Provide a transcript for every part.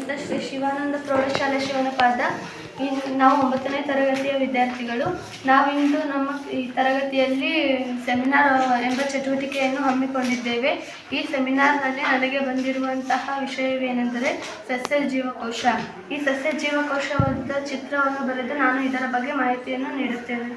ಸಂತ ಶ್ರೀ ಶಿವಾನಂದ ಪ್ರೌಢಶಾಲೆ ಶಿವನಪಾದ. ನಾವು 9ನೇ ತರಗತಿಯ ವಿದ್ಯಾರ್ಥಿಗಳು. ನಾವಿಂದು ನಮ್ಮ ಈ ತರಗತಿಯಲ್ಲಿ ಸೆಮಿನಾರ್ ಎಂಬ ಚಟುವಟಿಕೆಯನ್ನು ಹಮ್ಮಿಕೊಂಡಿದ್ದೇವೆ. ಈ ಸೆಮಿನಾರ್ನಲ್ಲಿ ನನಗೆ ಬಂದಿರುವಂತಹ ವಿಷಯವೇನೆಂದರೆ ಸಸ್ಯ ಜೀವಕೋಶ. ಈ ಸಸ್ಯ ಜೀವಕೋಶದ ಚಿತ್ರವನ್ನು ಬರೆದು ನಾನು ಇದರ ಬಗ್ಗೆ ಮಾಹಿತಿಯನ್ನು ನೀಡುತ್ತೇನೆ.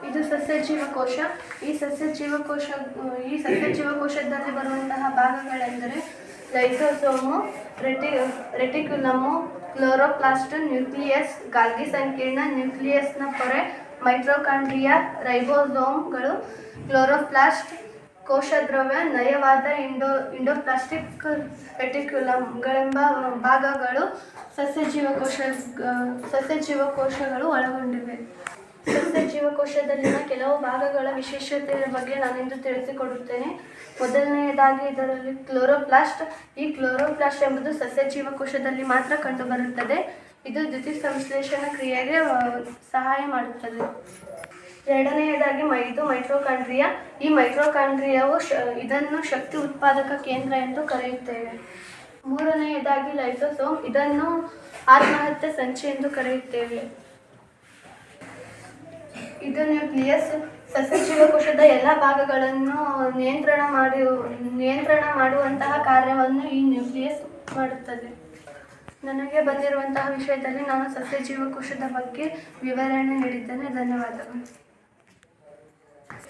ಇದು ಸಸ್ಯ ಜೀವಕೋಶ. ಈ ಸಸ್ಯ ಜೀವಕೋಶದಲ್ಲಿ ಬರುವಂತಹ ಭಾಗಗಳೆಂದರೆ ಲೈಸೋಸೋಮು, ರೆಟಿಕ್ಯುಲಮು, ಕ್ಲೋರೋಪ್ಲಾಸ್ಟ್, ನ್ಯೂಕ್ಲಿಯಸ್, ಗಾಲ್ಗಿ ಸಂಕೀರ್ಣ, ನ್ಯೂಕ್ಲಿಯಸ್ನ ಪೊರೆ, ಮೈಟ್ರೊಕಾಂಡ್ರಿಯಾ, ರೈಬೋಸೋಮ್ಗಳು, ಕ್ಲೋರೋಪ್ಲಾಸ್ಟ್, ಕೋಶದ್ರವ್ಯ, ನಯವಾದ ಇಂಡೋಪ್ಲಾಸ್ಟಿಕ್ ರೆಟಿಕ್ಯುಲಮ್ಗಳೆಂಬ ಭಾಗಗಳು ಸಸ್ಯ ಜೀವಕೋಶಗಳು ಒಳಗೊಂಡಿವೆ. ಸಸ್ಯ ಜೀವಕೋಶದಲ್ಲಿನ ಕೆಲವು ಭಾಗಗಳ ವಿಶೇಷತೆಯ ಬಗ್ಗೆ ನಾನಿಂದು ತಿಳಿಸಿಕೊಡುತ್ತೇನೆ. ಮೊದಲನೆಯದಾಗಿ ಇದರಲ್ಲಿ ಕ್ಲೋರೋಪ್ಲಾಸ್ಟ್. ಈ ಕ್ಲೋರೋಪ್ಲಾಸ್ಟ್ ಎಂಬುದು ಸಸ್ಯ ಜೀವಕೋಶದಲ್ಲಿ ಮಾತ್ರ ಕಂಡುಬರುತ್ತದೆ. ಇದು ದ್ಯುತಿ ಸಂಶ್ಲೇಷಣ ಕ್ರಿಯೆಗೆ ಸಹಾಯ ಮಾಡುತ್ತದೆ. ಎರಡನೆಯದಾಗಿ ಇದು ಮೈಟ್ರೋಕಾಂಡ್ರಿಯಾ. ಈ ಮೈಟ್ರೋಕಾಂಡ್ರಿಯಾವು ಇದನ್ನು ಶಕ್ತಿ ಉತ್ಪಾದಕ ಕೇಂದ್ರ ಎಂದು ಕರೆಯುತ್ತೇವೆ. ಮೂರನೆಯದಾಗಿ ಲೈಸೋಸೋಮ್. ಇದನ್ನು ಆತ್ಮಹತ್ಯೆ ಸಂಚಿ ಎಂದು ಕರೆಯುತ್ತೇವೆ. ಇದು ನ್ಯೂಕ್ಲಿಯಸ್. ಸಸ್ಯ ಜೀವಕೋಶದ ಎಲ್ಲ ಭಾಗಗಳನ್ನು ನಿಯಂತ್ರಣ ಮಾಡುವಂತಹ ಕಾರ್ಯವನ್ನು ಈ ನ್ಯೂಕ್ಲಿಯಸ್ ಮಾಡುತ್ತದೆ. ನನಗೆ ಬಂದಿರುವಂತಹ ವಿಷಯದಲ್ಲಿ ನಾನು ಸಸ್ಯ ಜೀವಕೋಶದ ಬಗ್ಗೆ ವಿವರಣೆ ನೀಡಿದ್ದೇನೆ. ಧನ್ಯವಾದಗಳು.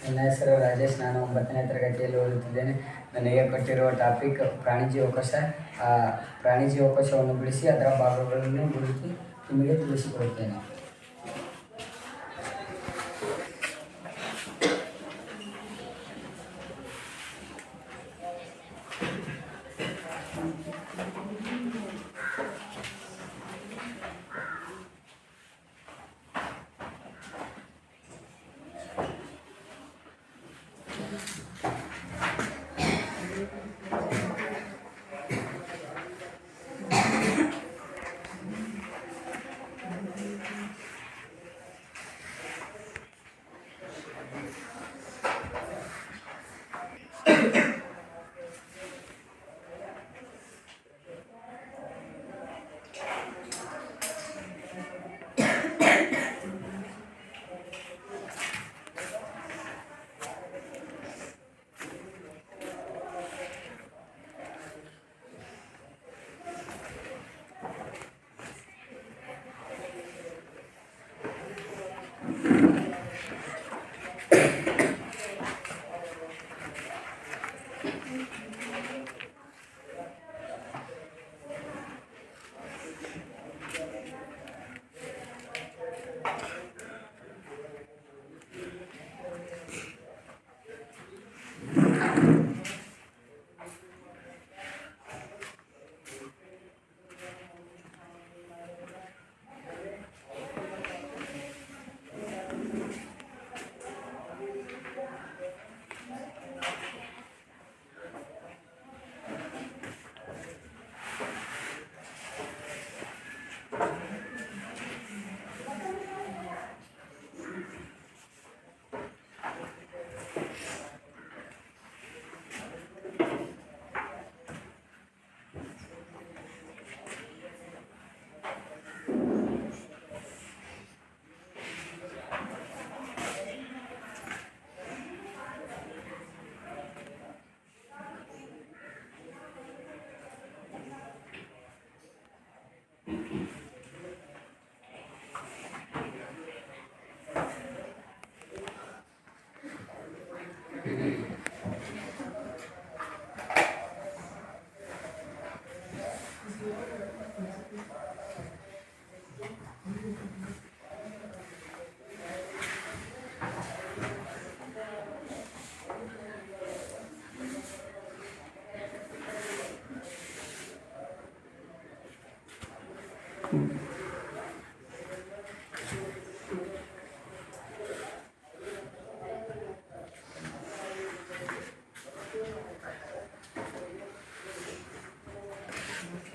ನನ್ನ ಹೆಸರು ರಾಜೇಶ್. ನಾನು 9ನೇ ತರಗತಿಯಲ್ಲಿ ಓದುತ್ತಿದ್ದೇನೆ. ನನಗೆ ಕೊಟ್ಟಿರುವ ಟಾಪಿಕ್ ಪ್ರಾಣಿ ಜೀವಕೋಶ. ಪ್ರಾಣಿ ಜೀವಕೋಶವನ್ನು ಬಿಡಿಸಿ ಅದರ ಭಾಗಗಳನ್ನು ಗುರುತಿ ನಿಮಗೆ ತಿಳಿಸಿಕೊಡುತ್ತೇನೆ.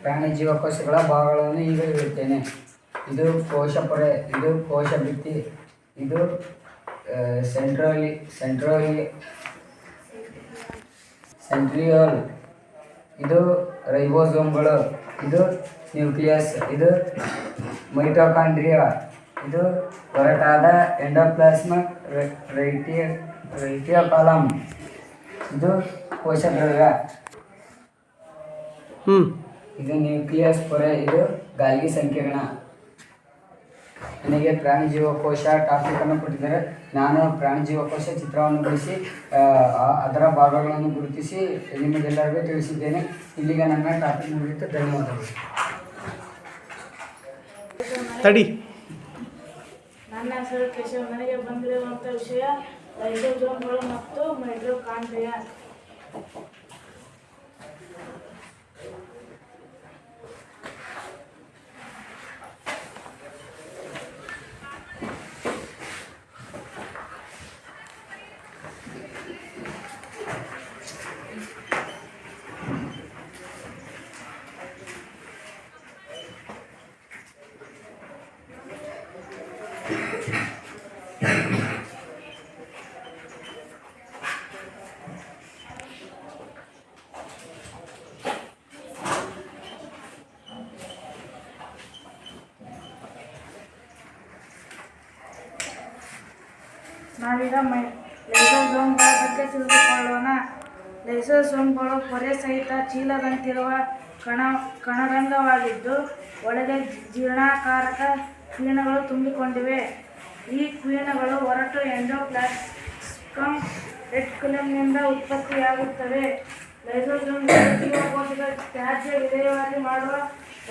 ಪ್ರಾಣಿ ಜೀವಕೋಶಗಳ ಭಾಗಗಳನ್ನು ಈಗ ಹೇಳುತ್ತೇನೆ. ಇದು ಕೋಶಪೊರೆ, ಇದು ಕೋಶ ಭಿತ್ತಿ, ಇದು ಸೆಂಟ್ರಿಯೋಲ್, ಇದು ರೈಬೋಸೋಮ್ಗಳು, ಇದು ನ್ಯೂಕ್ಲಿಯಸ್, ಇದು ಮೈಟೋಕಾಂಡ್ರಿಯಾ, ಇದು ಒರಟಾದ ಎಂಡೋಪ್ಲಾಸ್ಮಿಕ್ ರೆಟಿಕ್ಯುಲಮ್, ಇದು ಕೋಶದ್ರವ್ಯ, ಇದು ನ್ಯೂಕ್ಲಿಯಸ್ ಪೊರೆ, ಇದು ಗಾಲ್ಗಿ ಸಂಕೀರ್ಣ. ನನಗೆ ಪ್ರಾಣಿ ಜೀವಕೋಶ ಟಾಪಿಕನ್ನು ಕೊಟ್ಟಿದ್ದಾರೆ. ನಾನು ಪ್ರಾಣಿ ಜೀವಕೋಶ ಚಿತ್ರವನ್ನು ಬಿಡಿಸಿ ಅದರ ಭಾಗಗಳನ್ನು ಗುರುತಿಸಿ ನಿಮಗೆಲ್ಲರಿಗೂ ತಿಳಿಸಿದ್ದೇನೆ. ಇಲ್ಲಿಗೆ ನನ್ನ ಟಾಪಿಕ್ ಮುಗಿಯಿತು. ಧನ್ಯವಾದಗಳು. ನನ್ನ ಹೆಸರು ಕೇಶವ್. ನನಗೆ ಬಂದಿರುವಂಥ ವಿಷಯ ಲೈಸೋಸೋಮ್ಗಳು ಮತ್ತು ಮೈಟ್ರೋಕಾಂಡ್ರಿಯಾ. ನಾವೀಗ ಲೈಸೋಸೋಮ್ಗಳ ಬಗ್ಗೆ ತಿಳಿದುಕೊಳ್ಳೋಣ. ಲೈಸೋಸೋಮ್ಗಳು ಪೊರೆ ಸಹಿತ ಚೀಲದಂತಿರುವ ಕಣರಂಗವಾಗಿದ್ದು ಒಳಗೆ ಜೀರ್ಣಕಾರಕ ಕಿಣ್ವಗಳು ತುಂಬಿಕೊಂಡಿವೆ. ಈ ಕಿಣ್ವಗಳು ಒರಟು ಎಂಡೋಪ್ಲಾಸ್ಮಿಕ್ ರೆಟಿಕ್ಯುಲಮ್ನಿಂದ ಉತ್ಪತ್ತಿಯಾಗುತ್ತವೆ. ಲೈಸೋಸೋಮ್ಗಳು ಜೀವಕೋಶದ ತ್ಯಾಜ್ಯ ವಿಲೇವಾರಿ ಮಾಡುವ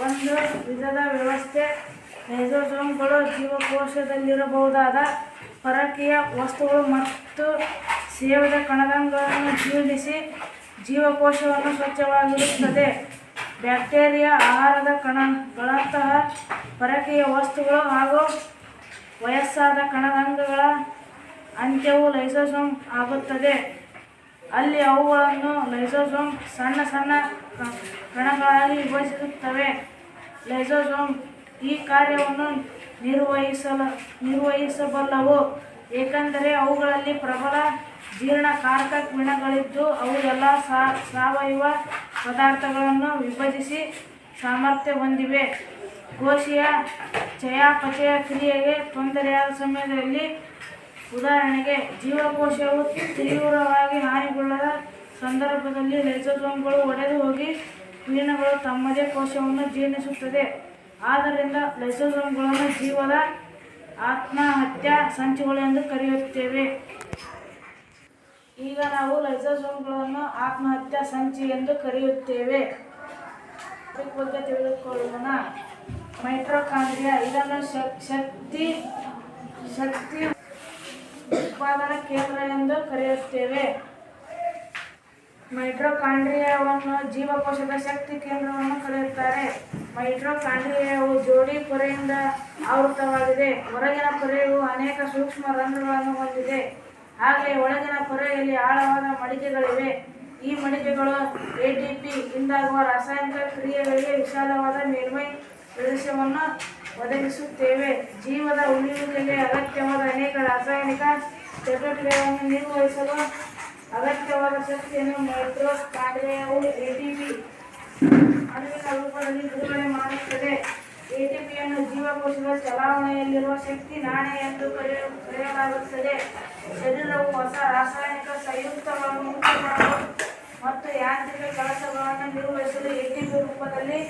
ಒಂದು ವಿಧದ ವ್ಯವಸ್ಥೆ. ಲೈಸೋಸೋಮ್ಗಳು ಜೀವಕೋಶದಲ್ಲಿರಬಹುದಾದ ಪರಕೀಯ ವಸ್ತುಗಳು ಮತ್ತು ಸೇವದ ಕಣಗಳನ್ನು ಜೀರ್ಣಿಸಿ ಜೀವಕೋಶವನ್ನು ಸ್ವಚ್ಛವಾಗಿರುತ್ತದೆ. ಬ್ಯಾಕ್ಟೀರಿಯಾ, ಆಹಾರದ ಕಣಗಳಂತಹ ಪರಕೀಯ ವಸ್ತುಗಳು ಹಾಗೂ ವಯಸ್ಸಾದ ಕಣದಂಗಗಳ ಅಂತ್ಯವು ಲೈಸೋಸೋಮ್ ಆಗುತ್ತದೆ. ಅಲ್ಲಿ ಅವುಗಳನ್ನು ಲೈಸೋಸೋಮ್ ಸಣ್ಣ ಸಣ್ಣ ಕಣಗಳಾಗಿ ವಿಭಜಿಸುತ್ತವೆ. ಲೈಸೋಸೋಮ್ ಈ ಕಾರ್ಯವನ್ನು ನಿರ್ವಹಿಸಬಲ್ಲವು ಏಕೆಂದರೆ ಅವುಗಳಲ್ಲಿ ಪ್ರಬಲ ಜೀರ್ಣಕಾರಕ ಕಿಣ್ವಗಳಿದ್ದು ಅವು ಎಲ್ಲ ಸಾವಯವ ಪದಾರ್ಥಗಳನ್ನು ವಿಭಜಿಸಿ ಸಾಮರ್ಥ್ಯ ಹೊಂದಿವೆ. ಕೋಶೀಯ ಚಯಾಪಚಯ ಕ್ರಿಯೆಗೆ ತೊಂದರೆಯಾದ ಸಮಯದಲ್ಲಿ, ಉದಾಹರಣೆಗೆ ಜೀವಕೋಶವು ತೀವ್ರವಾಗಿ ಹಾನಿಗೊಳ್ಳದ ಸಂದರ್ಭದಲ್ಲಿ, ಲೈಸೋಸೋಮ್ಗಳು ಒಡೆದು ಹೋಗಿ ಕಿಣ್ವಗಳು ತಮ್ಮದೇ ಕೋಶವನ್ನು ಜೀರ್ಣಿಸುತ್ತದೆ. ಆದ್ದರಿಂದ ಲೈಸೋಸೋಮ್ಗಳನ್ನು ಜೀವದ ಆತ್ಮಹತ್ಯಾ ಸಂಚಿಗಳು ಎಂದು ಕರೆಯುತ್ತೇವೆ. ಈಗ ನಾವು ಲೈಸೋಸೋಮ್ಗಳನ್ನು ಆತ್ಮಹತ್ಯಾ ಸಂಚಿ ಎಂದು ಕರೆಯುತ್ತೇವೆ. ಬಗ್ಗೆ ತಿಳಿದುಕೊಳ್ಳೋಣ. ಮೈಟೊಕಾಂಡ್ರಿಯಾ, ಇದನ್ನು ಶಕ್ತಿ ಉತ್ಪಾದನಾ ಕೇಂದ್ರ ಎಂದು ಕರೆಯುತ್ತೇವೆ. ಮೈಟೊಕಾಂಡ್ರಿಯಾವನ್ನು ಜೀವಕೋಶದ ಶಕ್ತಿ ಕೇಂದ್ರವನ್ನು ಕರೆಯುತ್ತಾರೆ. ಮೈಟೊಕಾಂಡ್ರಿಯಾವು ಜೋಡಿ ಪೊರೆಯಿಂದ ಆವೃತವಾಗಿದೆ. ಹೊರಗಿನ ಪೊರೆಯು ಅನೇಕ ಸೂಕ್ಷ್ಮ ರಂಧ್ರಗಳನ್ನು ಹೊಂದಿದೆ. ಹಾಗೆಯೇ ಒಳಗಿನ ಪೊರೆಯಲ್ಲಿ ಆಳವಾದ ಮಡಿಕೆಗಳಿವೆ. ಈ ಮಡಿಕೆಗಳು ಎಟಿಪಿ ಇಂದಾಗುವ ರಾಸಾಯನಿಕ ಕ್ರಿಯೆಗಳಿಗೆ ವಿಶಾಲವಾದ ಮೇಲ್ಮೈ ಪ್ರದೇಶವನ್ನು ಒದಗಿಸುತ್ತವೆ. ಜೀವದ ಉಳಿಯುವಿಕೆಗೆ ಅಗತ್ಯವಾದ ಅನೇಕ ರಾಸಾಯನಿಕ ಚಟುವಟಿಕೆಗಳನ್ನು ನಿರ್ವಹಿಸಲು ಅಗತ್ಯವಾದ ಶಕ್ತಿಯನ್ನು ಮೈಟೊಕಾಂಡ್ರಿಯಾವು ಎಟಿಪಿ ಅಣುವಿನ ರೂಪದಲ್ಲಿ ಬಿಡುಗಡೆ ಮಾಡುತ್ತದೆ. ಎಟಿಪಿಯನ್ನು ಜೀವಕೋಶದ ಚಲಾವಣೆಯಲ್ಲಿರುವ ಶಕ್ತಿ ನಾಣ್ಯ ಎಂದು ಕರೆಯಲಾಗುತ್ತದೆ. ಶರೀರವು ಹೊಸ ರಾಸಾಯನಿಕ ಸಂಯುಕ್ತಗಳನ್ನು ಉಂಟುಮಾಡಲು ಮತ್ತು ಯಾಂತ್ರಿಕ ಕೆಲಸಗಳನ್ನು ನಿರ್ವಹಿಸಲು ಎಟಿಪಿ ರೂಪದಲ್ಲಿ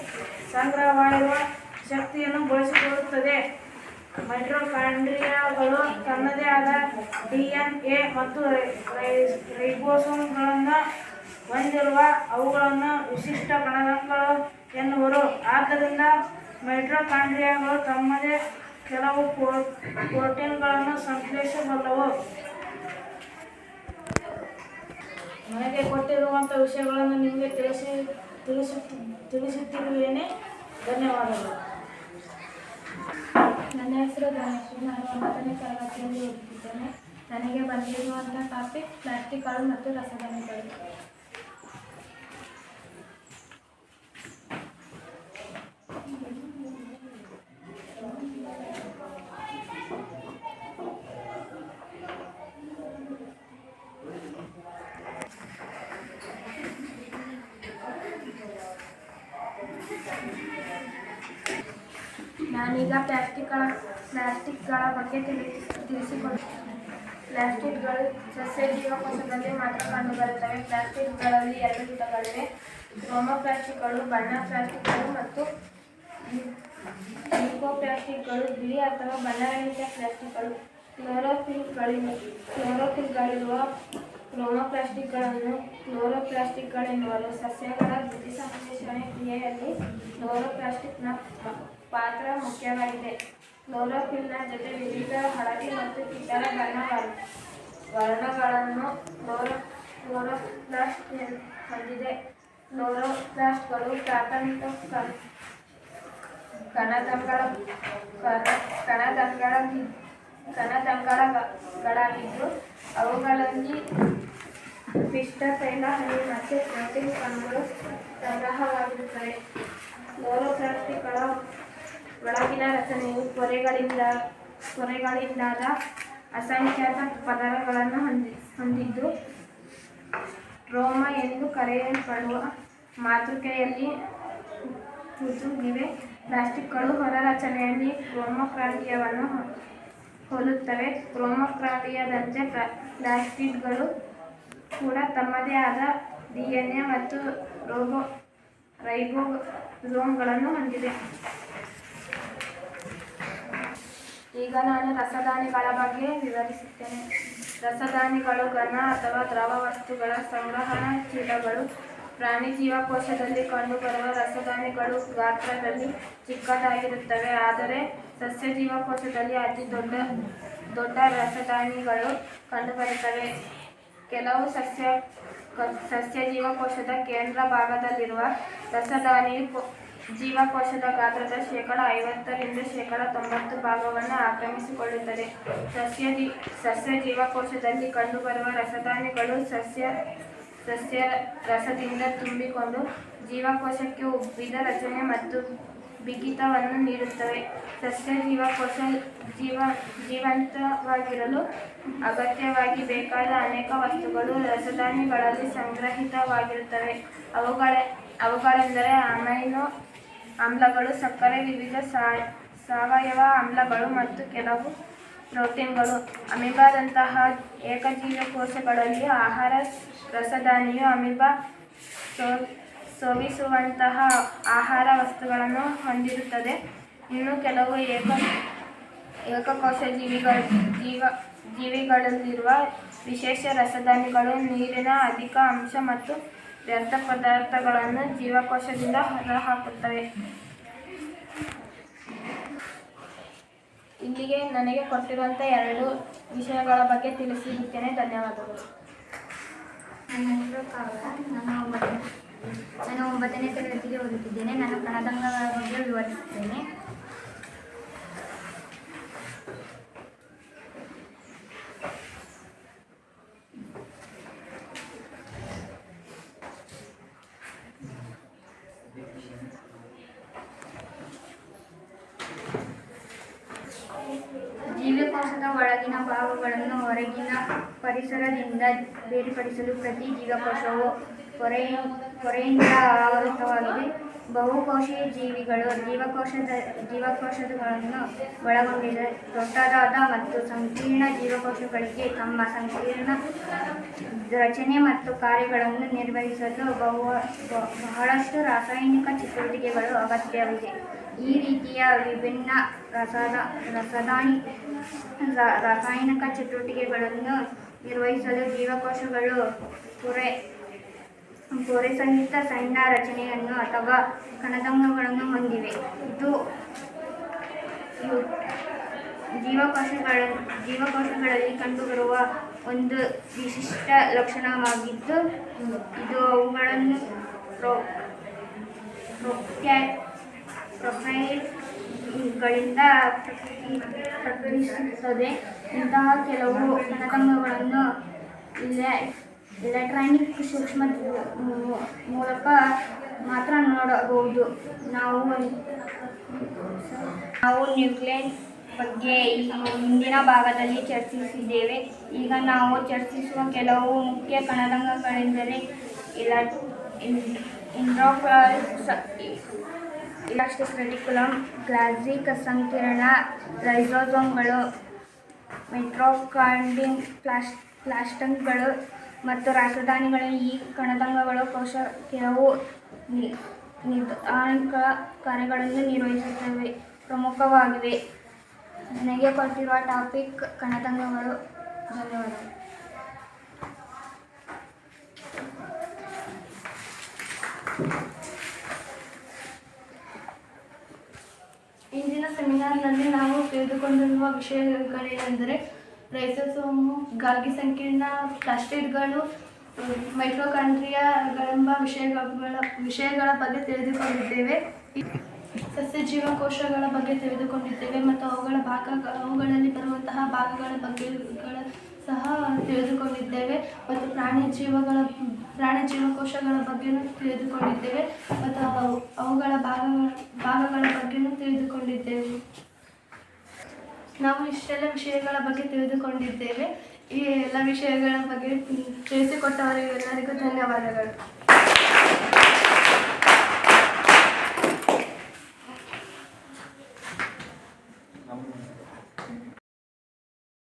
ಸಂಗ್ರಹವಾಗಿರುವ ಶಕ್ತಿಯನ್ನು ಬಳಸಿಕೊಳ್ಳುತ್ತದೆ. ಮೈಟೊಕಾಂಡ್ರಿಯಾಗಳು ತನ್ನದೇ ಆದ ಡಿಎನ್ಎ ಮತ್ತು ರೈಬೋಸೋಮ್ಗಳನ್ನು ಹೊಂದಿರುವ ಅವುಗಳನ್ನು ವಿಶಿಷ್ಟ ಕಣಗಳು ಎನ್ನುವರು. ಆದ್ದರಿಂದ ಮೈಟೊಕಾಂಡ್ರಿಯಾಗಳು ತಮ್ಮದೇ ಕೆಲವು ಪ್ರೋಟೀನ್ಗಳನ್ನು ಸಂಶ್ಲೇಷಿಸಬಲ್ಲವು. ನನಗೆ ಕೊಟ್ಟಿರುವಂಥ ವಿಷಯಗಳನ್ನು ನಿಮಗೆ ತಿಳಿಸುತ್ತಿರುವೇನೆ. ಧನ್ಯವಾದಗಳು. ನನ್ನ ಹೆಸರು ಧನೇಶ್. ನಾನು 9ನೇ ತರಗತಿಯಲ್ಲಿ ಓದುತ್ತಿದ್ದೇನೆ. ನನಗೆ ಬಂದಿರುವಂಥ ಟಾಪಿಕ್ ಪ್ಲಾಸ್ಟಿಕ್ಗಳು ಮತ್ತು ರಸಗೊಬ್ಬರಗಳು. ನಾನೀಗ ಪ್ಲಾಸ್ಟಿಕ್ಗಳ ಬಗ್ಗೆ ತಿಳಿಸಿಕೊಡುತ್ತೇನೆ. ಪ್ಲಾಸ್ಟಿಕ್ಗಳು ಸಸ್ಯ ಜೀವಕೋಶದಲ್ಲಿ ಮಾತ್ರ ಕಂಡುಬರುತ್ತವೆ. ಪ್ಲಾಸ್ಟಿಕ್ಗಳಲ್ಲಿ 2 ವಿಧಗಳಿವೆ: ಕ್ರೋಮೋಪ್ಲಾಸ್ಟಿಕ್ಗಳು, ಬಣ್ಣ ಪ್ಲಾಸ್ಟಿಕ್ಗಳು, ಮತ್ತು ಲಿಪೋಪ್ಲಾಸ್ಟಿಕ್ಗಳು, ಬಿಳಿ ಅಥವಾ ಬಣ್ಣರಹಿತ ಪ್ಲಾಸ್ಟಿಕ್ಗಳು. ಕ್ಲೋರೋಫಿಲ್ಗಳಿರುವ ಕ್ಲೋರೋಪ್ಲಾಸ್ಟಿಕ್ಗಳೆನ್ನುವರು. ಸಸ್ಯಗಳ ದ್ಯುತಿಸಂಶ್ಲೇಷಣೆ ಕ್ರಿಯೆಯಲ್ಲಿ ಕ್ಲೋರೋಪ್ಲಾಸ್ಟಿಕ್ನ ಪಾತ್ರ ಮುಖ್ಯವಾಗಿದೆ. ಕ್ಲೋರೋಫಿಲ್ನ ಜೊತೆ ವಿವಿಧ ಹಳದಿ ಮತ್ತು ಕಿತ್ತಳೆ ವರ್ಣಗಳನ್ನು ಕ್ಲೋರೋಪ್ಲಾಸ್ಟ್ ಹೊಂದಿದೆ. ಕ್ಲೋರೋಪ್ಲಾಸ್ಟ್ಗಳು ಪ್ರಾಥಮಿಕ ಕಣದಂಗಳಾಗಿದ್ದು ಅವುಗಳಲ್ಲಿ ಇವುಗಳಲ್ಲಿ ಪಿಷ್ಟ ತೈಲ ಹನಿ ಮತ್ತು ಪ್ರೋಟೀನ್ ಕಣಗಳು ಸಂಗ್ರಹವಾಗಿರುತ್ತವೆ. ಕ್ಲೋರೋಪ್ಲಾಸ್ಟ್ಗಳ ಒಳಗಿನ ರಚನೆಯು ಪೊರೆಗಳಿಂದಾದ ಅಸಂಖ್ಯಾತ ಪದರಗಳನ್ನು ಹೊಂದಿದ್ದು ರೋಮ ಎಂದು ಕರೆಯಲ್ಪಡುವ ಮಾತೃಕೆಯಲ್ಲಿ ಹುದುಗಿವೆ. ಪ್ಲಾಸ್ಟಿಕ್ಗಳು ಹೊರ ರಚನೆಯಲ್ಲಿ ಕ್ರೋಮೋಕ್ರಾಂತಿಯವನ್ನು ಹೋಲುತ್ತವೆ. ಕ್ರೋಮೋಕ್ರಾಂತಿಯಂತೆ ಪ್ಲಾಸ್ಟಿಡ್ಗಳು ಕೂಡ ತಮ್ಮದೇ ಆದ DNA ಮತ್ತು ರೈಬೋಸೋಮ್ಗಳನ್ನು ಹೊಂದಿವೆ. ಈಗ ನಾನು ರಸದಾನಿಗಳ ಬಗ್ಗೆ ವಿವರಿಸುತ್ತೇನೆ. ರಸದಾನಿಗಳು ಘನ ಅಥವಾ ದ್ರವ ವಸ್ತುಗಳ ಸಂಗ್ರಹಣಾ ಚೀಲಗಳು. ಪ್ರಾಣಿ ಜೀವಕೋಶದಲ್ಲಿ ಕಂಡುಬರುವ ರಸದಾನಿಗಳು ಗಾತ್ರದಲ್ಲಿ ಚಿಕ್ಕದಾಗಿರುತ್ತವೆ, ಆದರೆ ಸಸ್ಯ ಜೀವಕೋಶದಲ್ಲಿ ಅತಿ ದೊಡ್ಡ ರಸದಾನಿಗಳು ಕಂಡುಬರುತ್ತವೆ. ಕೆಲವು ಸಸ್ಯ ಜೀವಕೋಶದ ಕೇಂದ್ರ ಭಾಗದಲ್ಲಿರುವ ರಸದಾನಿಯು ಜೀವಕೋಶದ ಗಾತ್ರದ 50% ರಿಂದ 90% ಭಾಗವನ್ನು ಆಕ್ರಮಿಸಿಕೊಳ್ಳುತ್ತದೆ. ಸಸ್ಯ ಜೀವಕೋಶದಲ್ಲಿ ಕಂಡುಬರುವ ರಸದಾನಿಗಳು ಸಸ್ಯ ರಸದಿಂದ ತುಂಬಿಕೊಂಡು ಜೀವಕೋಶಕ್ಕೆ ಉಬ್ಬಿದ ರಚನೆ ಮತ್ತು ಬಿಗಿತವನ್ನು ನೀಡುತ್ತವೆ. ಸಸ್ಯ ಜೀವಕೋಶ ಜೀವಂತವಾಗಿರಲು ಅಗತ್ಯವಾಗಿ ಬೇಕಾದ ಅನೇಕ ವಸ್ತುಗಳು ರಸದಾನಿಗಳಲ್ಲಿ ಸಂಗ್ರಹಿತವಾಗಿರುತ್ತವೆ. ಅವುಗಳೆಂದರೆ ಅಮೈನೋ ಆಮ್ಲಗಳು, ಸಕ್ಕರೆ, ವಿವಿಧ ಸಾವಯವ ಆಮ್ಲಗಳು ಮತ್ತು ಕೆಲವು ಪ್ರೋಟೀನ್ಗಳು. ಅಮೀಬಾದಂತಹ ಏಕಜೀವಿ ಕೋಶಗಳಲ್ಲಿ ಆಹಾರ ರಸದಾನಿಯು ಅಮೀಬಾ ಸೇವಿಸುವಂತಹ ಆಹಾರ ವಸ್ತುಗಳನ್ನು ಹೊಂದಿರುತ್ತದೆ. ಇನ್ನು ಕೆಲವು ಏಕಕೋಶ ಜೀವಿಗಳಲ್ಲಿರುವ ವಿಶೇಷ ರಸದಾನಿಗಳು ನೀರಿನ ಅಧಿಕ ಅಂಶ ಮತ್ತು ವ್ಯರ್ಥ ಪದಾರ್ಥಗಳನ್ನು ಜೀವಕೋಶದಿಂದ ಹೊರಹಾಕುತ್ತವೆ. ಇಲ್ಲಿಗೆ ನನಗೆ ಕೊಟ್ಟಿರುವಂಥ 2 ವಿಷಯಗಳ ಬಗ್ಗೆ ತಿಳಿಸಿರುತ್ತೇನೆ. ಧನ್ಯವಾದಗಳು. ನನ್ನ ಹೆಸರು ಕಾವ್ಯ. ನಾನು 9ನೇ ತರಗತಿಗೆ ಓದುತ್ತಿದ್ದೇನೆ. ನಾನು ಕಣದಂಗಗಳ ಬಗ್ಗೆ ವಿವರಿಸುತ್ತೇನೆ. ಜೀವಕೋಶದ ಒಳಗಿನ ಭಾಗಗಳನ್ನು ಹೊರಗಿನ ಪರಿಸರದಿಂದ ಬೇರ್ಪಡಿಸಲು ಪ್ರತಿ ಜೀವಕೋಶವು ಪೊರೆಯಿಂದ ಆವೃತವಾಗಿದೆ. ಬಹುಕೋಶೀಯ ಜೀವಕೋಶಗಳನ್ನು ಒಳಗೊಂಡಿದೆ. ದೊಡ್ಡದಾದ ಮತ್ತು ಸಂಕೀರ್ಣ ಜೀವಕೋಶಗಳಿಗೆ ತಮ್ಮ ಸಂಕೀರ್ಣ ರಚನೆ ಮತ್ತು ಕಾರ್ಯಗಳನ್ನು ನಿರ್ವಹಿಸಲು ಬಹಳಷ್ಟು ರಾಸಾಯನಿಕ ಚಟುವಟಿಕೆಗಳು ಅಗತ್ಯವಿದೆ. ಈ ರೀತಿಯ ವಿಭಿನ್ನ ರಾಸಾಯನಿಕ ಚಟುವಟಿಕೆಗಳನ್ನು ನಿರ್ವಹಿಸಲು ಜೀವಕೋಶಗಳು ಪೊರೆಸಹಿತ ಸಣ್ಣ ರಚನೆಯನ್ನು ಅಥವಾ ಕಣದಂಗಗಳನ್ನು ಹೊಂದಿವೆ. ಇದು ಜೀವಕೋಶಗಳಲ್ಲಿ ಕಂಡುಬರುವ ಒಂದು ವಿಶಿಷ್ಟ ಲಕ್ಷಣವಾಗಿದ್ದು, ಇದು ಅವುಗಳನ್ನು ಪ್ರೊಫೈಲ್ಗಳಿಂದ ಪ್ರಕಟಿಸುತ್ತದೆ. ಇಂತಹ ಕೆಲವು ಕಣದಂಗಗಳನ್ನು ಎಲೆಕ್ಟ್ರಾನಿಕ್ ಸೂಕ್ಷ್ಮ ಮೂಲಕ ಮಾತ್ರ ನೋಡಬಹುದು. ನಾವು ನ್ಯೂಕ್ಲಿಯಸ್ ಬಗ್ಗೆ ಹಿಂದಿನ ಭಾಗದಲ್ಲಿ ಚರ್ಚಿಸಿದ್ದೇವೆ. ಈಗ ನಾವು ಚರ್ಚಿಸುವ ಕೆಲವು ಮುಖ್ಯ ಕಣದಂಗಗಳೆಂದರೆ ಎಲಾಸ್ಟಿಕ್ ರೆಟಿಕ್ಯುಲಮ್, ಗ್ಲಾಸಿಕ್ ಸಂಕೀರ್ಣ, ಲೈಸೋಸೋಮ್ಗಳು, ಮೈಟೊಕಾಂಡ್ರಿಯಲ್ ಪ್ಲಾಸ್ಮಿಡ್ಗಳು ಮತ್ತು ರಾಸದಾನಿಗಳು. ಈ ಕಣದಂಗಗಳು ಕೋಶ ಕೆಲವು ನಿರ್ಧಾರಕ ಕಾರ್ಯಗಳನ್ನು ನಿರ್ವಹಿಸುತ್ತವೆ ಪ್ರಮುಖವಾಗಿವೆ. ನನಗೆ ಕೊಟ್ಟಿರುವ ಟಾಪಿಕ್ ಕಣದಂಗಗಳು. ಧನ್ಯವಾದಗಳು. ಇಂದಿನ ಸೆಮಿನಾರ್ನಲ್ಲಿ ನಾವು ತಿಳಿದುಕೊಂಡಿರುವ ವಿಷಯಗಳೇನೆಂದರೆ ರೈಸೋಸೋಮು, ಗಾಲ್ಗಿ ಸಂಕೀರ್ಣ, ಪ್ಲಾಸ್ಟಿಡ್ಗಳು, ಮೈಟೊಕಾಂಡ್ರಿಯಾಗಳೆಂಬ ವಿಷಯಗಳ ಬಗ್ಗೆ ತಿಳಿದುಕೊಂಡಿದ್ದೇವೆ. ಸಸ್ಯ ಜೀವಕೋಶಗಳ ಬಗ್ಗೆ ತಿಳಿದುಕೊಂಡಿದ್ದೇವೆ ಮತ್ತು ಅವುಗಳಲ್ಲಿ ಬರುವಂತಹ ಭಾಗಗಳ ಸಹ ತಿಳಿದುಕೊಂಡಿದ್ದೇವೆ ಮತ್ತು ಪ್ರಾಣಿ ಜೀವಕೋಶಗಳ ಬಗ್ಗೆಯೂ ತಿಳಿದುಕೊಂಡಿದ್ದೇವೆ ಮತ್ತು ಅವುಗಳ ಭಾಗಗಳ ಬಗ್ಗೆಯೂ ತಿಳಿದುಕೊಂಡಿದ್ದೇವೆ. ನಾವು ಇಷ್ಟೆಲ್ಲ ವಿಷಯಗಳ ಬಗ್ಗೆ ತಿಳಿದುಕೊಂಡಿದ್ದೇವೆ. ಈ ಎಲ್ಲ ವಿಷಯಗಳ ಬಗ್ಗೆ ತಿಳಿಸಿಕೊಟ್ಟವರಿಗೆಲ್ಲರಿಗೂ ಧನ್ಯವಾದಗಳು.